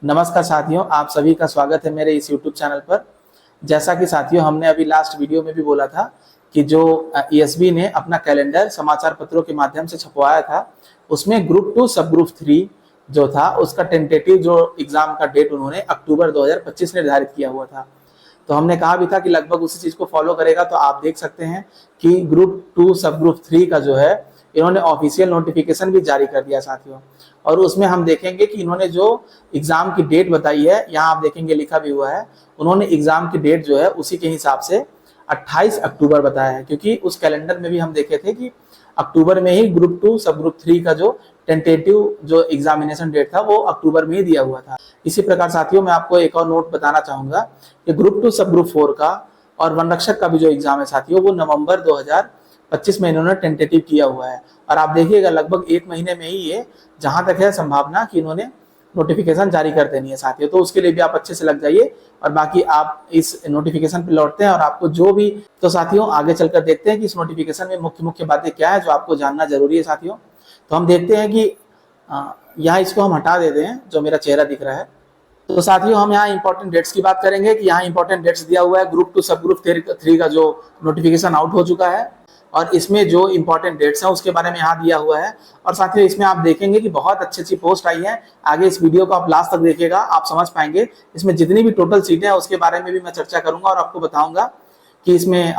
नमस्कार साथियों, आप सभी का स्वागत है मेरे इस YouTube चैनल पर। जैसा कि साथियों हमने अभी लास्ट वीडियो में भी बोला था कि जो ESB ने अपना कैलेंडर समाचार पत्रों के माध्यम से छपवाया था, उसमें ग्रुप 2 सब ग्रुप 3 जो था उसका टेंटेटिव जो एग्जाम का डेट उन्होंने अक्टूबर 2025 निर्धारित किया हुआ था। तो हमने कहा भी था कि लगभग उसी चीज को फॉलो करेगा। तो आप देख सकते हैं कि ग्रुप 2 सब ग्रुप 3 का जो है इन्होंने ऑफिशियल नोटिफिकेशन भी जारी कर दिया साथियों। और उसमें हम देखेंगे कि इन्होंने जो एग्जाम की डेट बताई है, यहाँ आप देखेंगे लिखा भी हुआ है, उन्होंने एग्जाम की डेट जो है उसी के हिसाब से 28 अक्टूबर बताया है, क्योंकि उस कैलेंडर में भी हम देखे थे कि अक्टूबर में ही ग्रुप 2 सब ग्रुप 3 का जो टेंटेटिव जो एग्जामिनेशन डेट था वो अक्टूबर में ही दिया हुआ था। इसी प्रकार साथियों मैं आपको एक और नोट बताना चाहूंगा कि ग्रुप 2 सब ग्रुप 4 का और वन रक्षक का भी जो एग्जाम है साथियों वो नवंबर 2025 में इन्होंने टेंटेटिव किया हुआ है। और आप देखिएगा लगभग 1 महीने में ही ये जहां तक है संभावना कि इन्होंने नोटिफिकेशन जारी कर देनी है साथियों। तो उसके लिए भी आप अच्छे से लग जाइए और बाकी आप इस नोटिफिकेशन पे लौटते हैं और आपको जो भी, तो साथियों आगे चलकर देखते हैं कि इस नोटिफिकेशन में मुख्य मुख्य बातें क्या है जो आपको जानना जरूरी है साथियों। तो हम देखते हैं कि यहाँ इसको हम हटा देते हैं जो मेरा चेहरा दिख रहा है। तो साथियों हम यहाँ इंपॉर्टेंट डेट्स की बात करेंगे कि यहाँ इंपॉर्टेंट डेट्स दिया हुआ है। ग्रुप 2 सब ग्रुप 3 का जो नोटिफिकेशन आउट हो चुका है और इसमें जो इंपॉर्टेंट डेट्स हैं उसके बारे में यहाँ दिया हुआ है। और साथियों इसमें आप देखेंगे कि बहुत अच्छी अच्छी पोस्ट आई है। आगे इस वीडियो को आप लास्ट तक देखिएगा, आप समझ पाएंगे। इसमें जितनी भी टोटल सीटें हैं उसके बारे में भी मैं चर्चा करूंगा और आपको बताऊंगा कि इसमें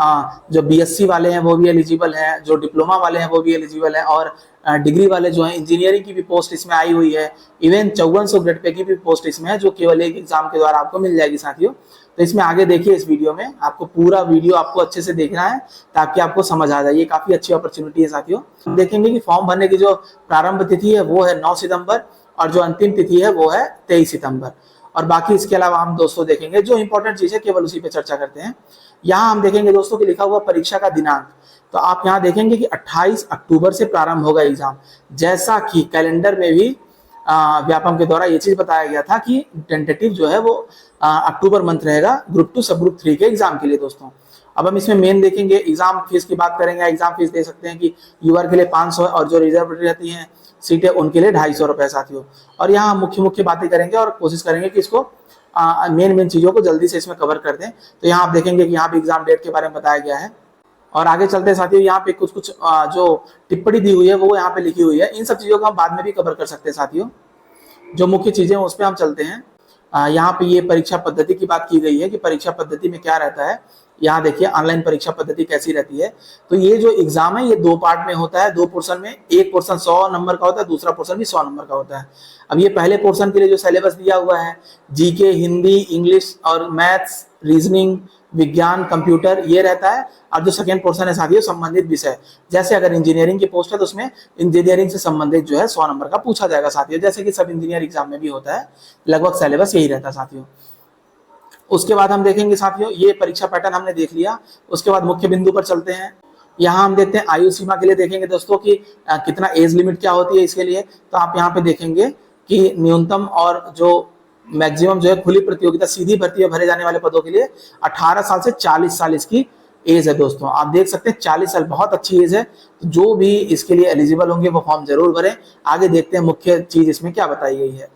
जो BSc वाले हैं वो भी एलिजिबल हैं, जो डिप्लोमा वाले हैं वो भी एलिजिबल हैं, और डिग्री वाले जो हैं इंजीनियरिंग की भी पोस्ट इसमें आई हुई है। इवन 5400 ग्रेड पे की भी पोस्ट इसमें है जो केवल एक एग्जाम के द्वारा आपको मिल जाएगी साथियों। तो इसमें आगे देखिए, इस वीडियो में आपको पूरा वीडियो आपको अच्छे से देखना है ताकि आपको समझ आ जाए। ये काफी अच्छी अपॉर्चुनिटी है साथियों। देखेंगे कि फॉर्म भरने की जो प्रारंभ तिथि है वो है 9 सितंबर और जो अंतिम तिथि है वो है 23 सितंबर। और बाकी इसके अलावा हम दोस्तों देखेंगे जो इंपॉर्टेंट चीज है केवल उसी पे चर्चा करते हैं। यहाँ हम देखेंगे दोस्तों कि लिखा हुआ परीक्षा का दिनांक। तो आप यहाँ देखेंगे कि 28 अक्टूबर से प्रारंभ होगा एग्जाम, जैसा कि कैलेंडर में भी व्यापम के द्वारा ये चीज बताया गया था कि टेंटेटिव जो है वो अक्टूबर मंथ रहेगा ग्रुप 2 सब ग्रुप 3 के एग्जाम के लिए दोस्तों। अब हम इसमें मेन देखेंगे, एग्जाम फीस की बात करेंगे। एग्जाम फीस दे सकते हैं कि यूआर के लिए 500 और जो रिजर्व रहती हैं सीटें उनके लिए 250 रुपए साथियों। और यहाँ मुख्य मुख्य बातें करेंगे और कोशिश करेंगे कि इसको मेन चीजों को जल्दी से इसमें कवर कर दें। तो यहाँ आप देखेंगे कि यहाँ भी एग्जाम डेट के बारे में बताया गया है। और आगे चलते हैं साथियों, यहाँ पे कुछ कुछ जो टिप्पणी दी हुई है वो यहाँ पे लिखी हुई है। इन सब चीजों को हम बाद में भी कवर कर सकते हैं साथियों। जो मुख्य चीजें हैं उस पर हम चलते हैं। यहाँ पे ये परीक्षा पद्धति की बात की गई है कि परीक्षा पद्धति में क्या रहता है। यहाँ देखिए ऑनलाइन परीक्षा पद्धति कैसी रहती है। तो ये जो एग्जाम है ये 2 पार्ट में होता है, 2 पोर्शन में। एक पोर्शन 100 नंबर का होता है, दूसरा पोर्शन भी 100 नंबर का होता है। अब ये पहले पोर्शन के लिए जो सिलेबस दिया हुआ है, जीके, हिंदी, इंग्लिश और मैथ्स, रीजनिंग, विज्ञान, कंप्यूटर, ये रहता है। और जो सेकेंड पोर्शन है साथियों संबंधित विषय, जैसे अगर इंजीनियरिंग की पोस्ट है तो उसमें इंजीनियरिंग से संबंधित जो है 100 नंबर का पूछा जाएगा साथियों, जैसे कि सब इंजीनियर एग्जाम में भी होता है। लगभग सिलेबस यही रहता है साथियों। उसके बाद हम देखेंगे साथियों, ये परीक्षा पैटर्न हमने देख लिया। उसके बाद मुख्य बिंदु पर चलते हैं। यहाँ हम देखते हैं आयु सीमा के लिए देखेंगे दोस्तों कि कितना एज लिमिट क्या होती है इसके लिए। तो आप यहाँ पे देखेंगे कि न्यूनतम और जो मैक्सिमम जो है खुली प्रतियोगिता सीधी भर्ती में भरे जाने वाले पदों के लिए 18 साल से 40 साल इसकी एज है दोस्तों। आप देख सकते हैं 40 साल बहुत अच्छी एज है। तो जो भी इसके लिए एलिजिबल होंगे वो फॉर्म जरूर भरें। आगे देखते हैं मुख्य चीज इसमें क्या बताई गई है।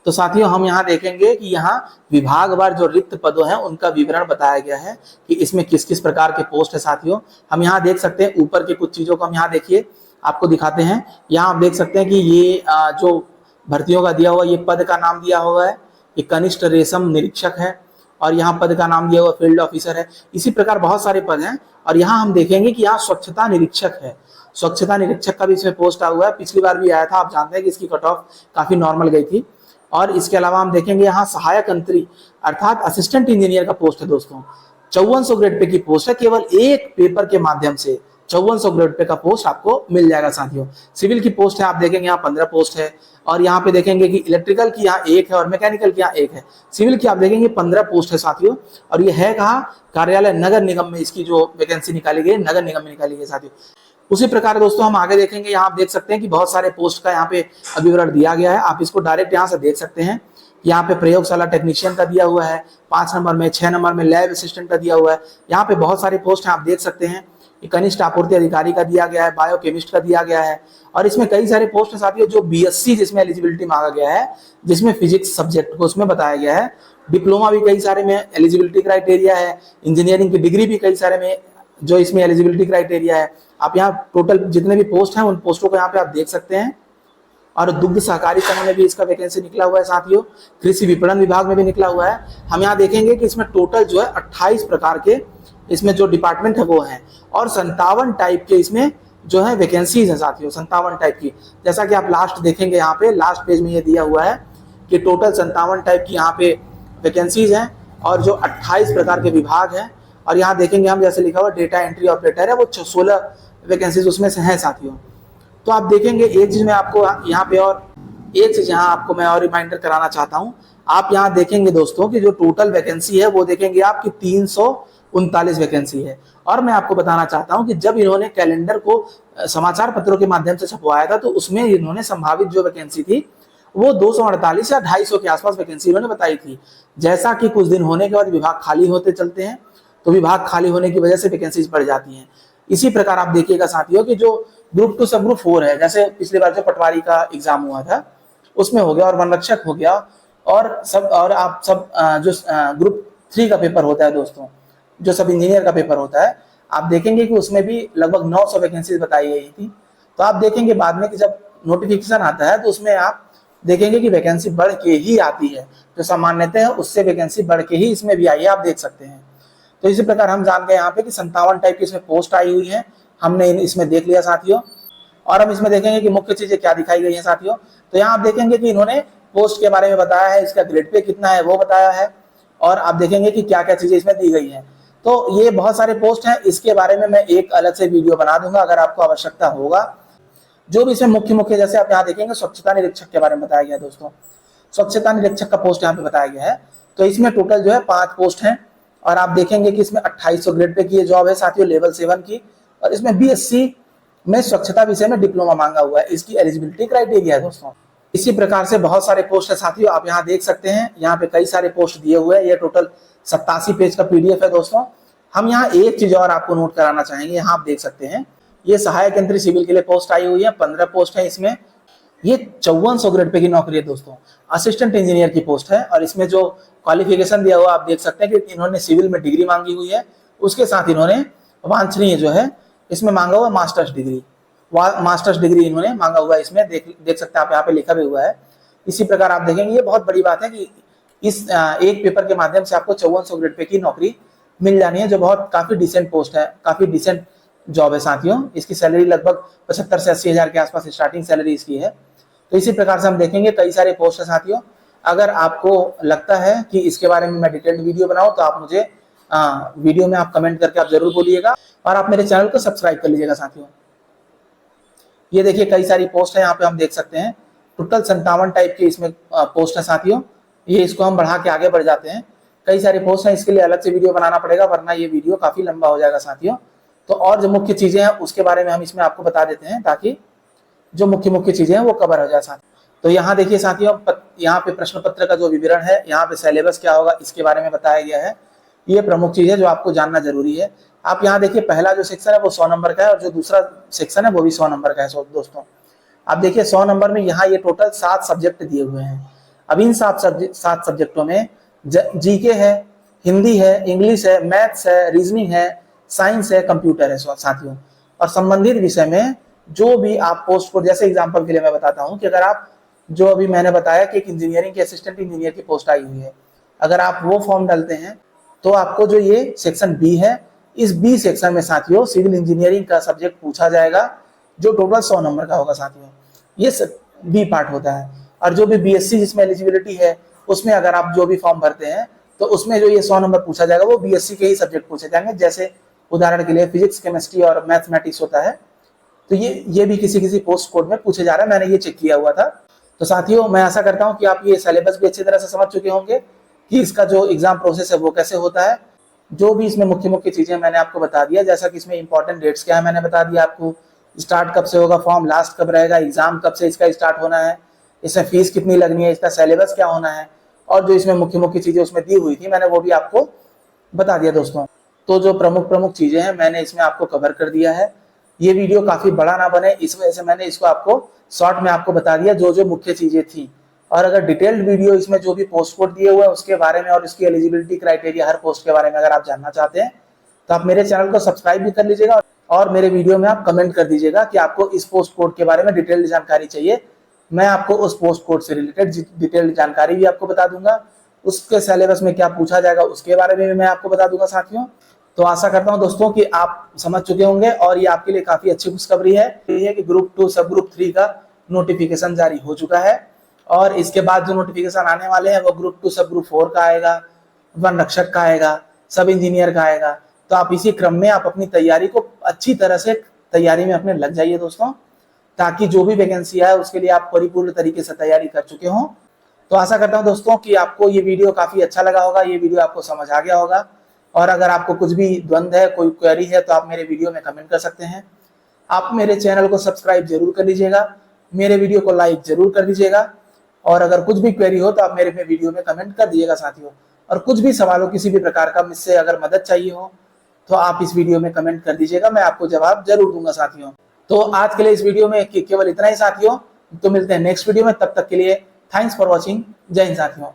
तो साथियों हम यहाँ देखेंगे कि यहाँ विभागवार जो रिक्त पदों हैं उनका विवरण बताया गया है कि इसमें किस किस प्रकार के पोस्ट है साथियों। हम यहाँ देख सकते हैं ऊपर के कुछ चीजों को हम यहाँ देखिए आपको दिखाते हैं। यहाँ आप देख सकते हैं कि ये जो भर्तियों का दिया हुआ ये पद का नाम दिया हुआ है, ये कनिष्ठ रेशम निरीक्षक है और यहाँ पद का नाम दिया हुआ फील्ड ऑफिसर है। इसी प्रकार बहुत सारे पद हैं। और यहाँ हम देखेंगे कि यहाँ स्वच्छता निरीक्षक है, स्वच्छता निरीक्षक का भी इसमें पोस्ट आया हुआ है। पिछली बार भी आया था, आप जानते हैं कि इसकी कट ऑफ काफी नॉर्मल गई थी। और इसके अलावा हम देखेंगे यहाँ सहायक अंतरी अर्थात असिस्टेंट इंजीनियर का पोस्ट है दोस्तों। 5400 ग्रेड पे की पोस्ट है, केवल एक पेपर के माध्यम से 5400 ग्रेड पे का पोस्ट आपको मिल जाएगा साथियों। सिविल की पोस्ट है, आप देखेंगे यहाँ 15 पोस्ट है। और यहाँ पे देखेंगे कि इलेक्ट्रिकल की यहाँ 1 है और मैकेनिकल की यहाँ 1 है। सिविल की आप देखेंगे 15 पोस्ट है साथियों। और ये है कहाँ, कार्यालय नगर निगम में इसकी जो वैकेंसी निकाली गई, नगर निगम में निकाली गई साथियों। उसी प्रकार दोस्तों हम आगे देखेंगे, यहाँ आप देख सकते हैं कि बहुत सारे पोस्ट का यहाँ पे विवरण दिया गया है। आप इसको डायरेक्ट यहाँ से देख सकते हैं। यहाँ पे प्रयोगशाला टेक्नीशियन का दिया हुआ है 5 नंबर में, 6 नंबर में लैब असिस्टेंट का दिया हुआ है। यहाँ पे बहुत सारे पोस्ट हैं, आप देख सकते हैं। कनिष्ठ आपूर्ति अधिकारी का दिया गया है, बायोकेमिस्ट का दिया गया है, और इसमें कई सारे पोस्ट है साथियों जो बीएससी जिसमें एलिजिबिलिटी मांगा गया है, जिसमें फिजिक्स सब्जेक्ट को उसमें बताया गया है। डिप्लोमा भी कई सारे में एलिजिबिलिटी क्राइटेरिया है, इंजीनियरिंग की डिग्री भी कई सारे में जो इसमें एलिजिबिलिटी क्राइटेरिया है। आप यहाँ टोटल जितने भी पोस्ट हैं उन पोस्टों को यहाँ पे आप देख सकते हैं। और दुग्ध सहकारी संघ में भी इसका वैकेंसी निकला हुआ है साथियों, कृषि विपणन विभाग में भी निकला हुआ है। हम यहाँ देखेंगे कि इसमें टोटल जो है 28 प्रकार के इसमें जो डिपार्टमेंट है वो है, और 57 टाइप के इसमें जो है वैकेंसीज है साथियों, 57 टाइप की। जैसा कि आप लास्ट देखेंगे यहाँ पे लास्ट पेज में ये दिया हुआ है कि टोटल 57 टाइप की यहाँ पे वैकेंसीज हैं, और जो 28 प्रकार के विभाग हैं। और यहाँ देखेंगे हम जैसे लिखा हुआ डेटा एंट्री ऑपरेटर है, वो 16 वैकेंसीज उसमें से हैं साथियों। तो आप देखेंगे एक चीज मैं आपको यहाँ पे और एक चीज यहाँ आपको मैं और रिमाइंडर कराना चाहता हूँ। आप यहाँ देखेंगे दोस्तों कि जो टोटल वैकेंसी है वो देखेंगे आपकी 339 वैकेंसी है। और मैं आपको बताना चाहता हूँ कि जब इन्होंने कैलेंडर को समाचार पत्रों के माध्यम से छपवाया था तो उसमें इन्होंने संभावित जो वैकेंसी थी वो 248 या 250 के आसपास वैकेंसी इन्होंने बताई थी। जैसा कि कुछ दिन होने के बाद विभाग खाली होते चलते हैं, तो विभाग खाली होने की वजह से वैकेंसीज बढ़ जाती हैं। इसी प्रकार आप देखिएगा साथियों कि जो ग्रुप 2 सब ग्रुप 4 है, जैसे पिछली बार जो पटवारी का एग्जाम हुआ था उसमें हो गया, और वनरक्षक हो गया, और सब, और आप सब जो ग्रुप 3 का पेपर होता है दोस्तों, जो सब इंजीनियर का पेपर होता है, आप देखेंगे कि उसमें भी लगभग 900 वैकेंसीज बताई गई थी। तो आप देखेंगे बाद में कि जब नोटिफिकेशन आता है तो उसमें आप देखेंगे कि वैकेंसी बढ़ के ही आती है, जो सामान्यतः है उससे वैकेंसी बढ़ के ही इसमें भी आई है, आप देख सकते हैं। तो इसी प्रकार हम जान गए यहाँ पे कि 57 टाइप की इसमें पोस्ट आई हुई है, हमने इसमें देख लिया साथियों। और हम इसमें देखेंगे कि मुख्य चीजें क्या दिखाई गई हैं साथियों। तो यहाँ आप देखेंगे कि इन्होंने पोस्ट के बारे में बताया है, इसका ग्रेड पे कितना है वो बताया है, और आप देखेंगे कि क्या क्या चीजें इसमें दी गई हैं। तो ये बहुत सारे पोस्ट हैं, इसके बारे में मैं एक अलग से वीडियो बना दूंगा अगर आपको आवश्यकता होगा। जो भी इसमें मुख्य मुख्य, जैसे आप यहाँ देखेंगे स्वच्छता निरीक्षक के बारे में बताया गया है दोस्तों, स्वच्छता निरीक्षक का पोस्ट यहाँ पे बताया गया है। तो इसमें टोटल जो है 5 पोस्ट हैं, और आप देखेंगे कि इसमें 2800 ग्रेड पे की ये जॉब है साथियों, लेवल 7 की, और इसमें बीएससी में स्वच्छता विषय में डिप्लोमा मांगा हुआ है, इसकी एलिजिबिलिटी क्राइटेरिया है दोस्तों। इसी प्रकार से बहुत सारे पोस्ट है साथियों, आप यहाँ देख सकते हैं, यहाँ पे कई सारे पोस्ट दिए हुए हैं। ये टोटल 87 पेज का पीडीएफ है दोस्तों। हम यहाँ एक चीज और आपको नोट कराना चाहेंगे, यहाँ आप देख सकते हैं ये सहायक यंत्री सिविल के लिए पोस्ट आई हुई है, 15 पोस्ट है इसमें। ये 5400 ग्रेड पे की नौकरी है दोस्तों, असिस्टेंट इंजीनियर की पोस्ट है। और इसमें जो क्वालिफिकेशन दिया हुआ आप देख सकते हैं कि इन्होंने सिविल में डिग्री मांगी हुई है, उसके साथ इन्होंने वांछनीय जो है इसमें मांगा हुआ मास्टर्स डिग्री इन्होंने मांगा हुआ है, इसमें देख सकते हैं आप, यहाँ पे लिखा भी हुआ है। इसी प्रकार आप देखेंगे ये बहुत बड़ी बात है कि इस एक पेपर के माध्यम से आपको 5400 ग्रेड पे की नौकरी मिल जानी है, जो बहुत काफी डिसेंट पोस्ट है, काफी डिसेंट जॉब है साथियों। इसकी सैलरी लगभग 75 से 80 हजार के आसपास स्टार्टिंग सैलरी इसकी है। तो इसी प्रकार से हम देखेंगे कई सारे पोस्ट है साथियों। अगर आपको लगता है कि इसके बारे में मैं डिटेल्ड वीडियो बनाऊं तो आप मुझे वीडियो में आप कमेंट करके आप जरूर बोलिएगा, और आप मेरे चैनल को सब्सक्राइब कर लीजिएगा साथियों। ये देखिए कई सारी पोस्ट है, यहाँ पे हम देख सकते हैं टोटल 57 टाइप के इसमें पोस्ट है साथियों। ये इसको हम बढ़ा के आगे बढ़ जाते हैं, कई सारे पोस्ट हैं, इसके लिए अलग से वीडियो बनाना पड़ेगा वरना ये वीडियो काफी लंबा हो जाएगा साथियों। तो और जो मुख्य चीजें हैं उसके बारे में हम इसमें आपको बता देते हैं, ताकि जो मुख्य चीजें हैं वो कवर हो जाए साथियों। तो यहाँ देखिए साथियों, यहाँ पे प्रश्न पत्र का जो विवरण है, यहाँ पे सिलेबस क्या होगा इसके बारे में बताया गया है। ये प्रमुख चीज है जो आपको जानना जरूरी है। आप यहाँ देखिए पहला जो सेक्शन है वो 100 नंबर का है, और जो दूसरा सेक्शन है वो भी 100 नंबर का है दोस्तों। आप देखिए 100 नंबर में यहाँ ये टोटल 7 सब्जेक्ट दिए हुए हैं। अब इन 7 सब्जेक्टों में जीके है, हिंदी है, इंग्लिश है, मैथ्स है, रीजनिंग है, साइंस है, कंप्यूटर है साथियों। और संबंधित विषय में जो भी आप पोस्ट को, जैसे एग्जाम्पल के लिए मैं बताता हूँ कि अगर आप जो अभी मैंने बताया कि एक इंजीनियरिंग के असिस्टेंट इंजीनियर की पोस्ट आई हुई है, अगर आप वो फॉर्म डालते हैं तो आपको जो ये सेक्शन बी है, इस बी सेक्शन में साथियों सिविल इंजीनियरिंग का सब्जेक्ट पूछा जाएगा, जो टोटल 100 नंबर का होगा साथियों। ये बी पार्ट होता है। और जो भी बीएससी जिसमें एलिजिबिलिटी है उसमें अगर आप जो भी फॉर्म भरते हैं तो उसमें जो ये 100 नंबर पूछा जाएगा वो बीएससी के ही सब्जेक्ट पूछे जाएंगे। जैसे उदाहरण के लिए फिजिक्स, केमिस्ट्री और मैथमेटिक्स होता है, तो ये भी किसी पोस्ट कोड में पूछे जा रहा है, मैंने ये चेक किया हुआ था। तो साथियों मैं आशा करता हूँ कि आप ये सिलेबस भी अच्छी तरह से समझ चुके होंगे कि इसका जो एग्जाम प्रोसेस है वो कैसे होता है। जो भी इसमें मुख्य चीजें मैंने आपको बता दिया, जैसा कि इसमें इंपॉर्टेंट डेट्स क्या है मैंने बता दिया आपको, स्टार्ट कब से होगा फॉर्म, लास्ट कब रहेगा, एग्जाम कब से इसका स्टार्ट होना है, इसमें फीस कितनी लगनी है, इसका सिलेबस क्या होना है, और जो इसमें मुख्य चीजें उसमें दी हुई थी मैंने वो भी आपको बता दिया दोस्तों। तो जो प्रमुख प्रमुख चीजें हैं मैंने इसमें आपको कवर कर दिया है। ये वीडियो काफी बड़ा ना बने इस वजह से मैंने इसको आपको शॉर्ट में आपको बता दिया जो जो मुख्य चीजें थी। और अगर डिटेल्ड वीडियो इसमें जो भी पोस्ट कोड दिए हुए हैं उसके बारे में और इसकी एलिजिबिलिटी क्राइटेरिया हर पोस्ट के बारे में अगर आप जानना चाहते हैं तो आप मेरे चैनल को सब्सक्राइब भी कर लीजिएगा और मेरे वीडियो में आप कमेंट कर दीजिएगा कि आपको इस पोस्ट कोड के बारे में डिटेल्ड जानकारी चाहिए। मैं आपको उस पोस्ट कोड से रिलेटेड डिटेल्ड जानकारी भी आपको बता दूंगा, उसके सिलेबस में क्या पूछा जाएगा उसके बारे में भी मैं आपको बता दूंगा साथियों। तो आशा करता हूं दोस्तों कि आप समझ चुके होंगे और ये आपके लिए काफी अच्छी खुशखबरी है कि ग्रुप 2 सब ग्रुप 3 का नोटिफिकेशन जारी हो चुका है और इसके बाद जो नोटिफिकेशन आने वाले हैं वो ग्रुप 2 सब ग्रुप 4 का आएगा, वन रक्षक का आएगा, सब इंजीनियर का आएगा। तो आप इसी क्रम में आप अपनी तैयारी को अच्छी तरह से तैयारी में अपने लग जाइए दोस्तों, ताकि जो भी वैकेंसी है उसके लिए आप परिपूर्ण तरीके से तैयारी कर चुके हों। तो आशा करता हूं दोस्तों कि आपको ये वीडियो काफी अच्छा लगा होगा, ये वीडियो आपको समझ आ गया होगा। और अगर आपको कुछ भी द्वंद है, कोई क्वेरी है तो आप मेरे वीडियो में कमेंट कर सकते हैं। आप मेरे चैनल को सब्सक्राइब जरूर कर लीजिएगा, मेरे वीडियो को लाइक जरूर कर दीजिएगा और अगर कुछ भी क्वेरी हो तो आप मेरे वीडियो में कमेंट कर दीजिएगा साथियों। और कुछ भी सवाल हो, किसी भी प्रकार का मुझसे अगर मदद चाहिए हो तो आप इस वीडियो में कमेंट कर दीजिएगा, मैं आपको जवाब जरूर दूंगा साथियों। तो आज के लिए इस वीडियो में केवल इतना ही साथियों, तो मिलते हैं नेक्स्ट वीडियो में, तब तक के लिए थैंक्स फॉर वॉचिंग। जय हिंद साथियों।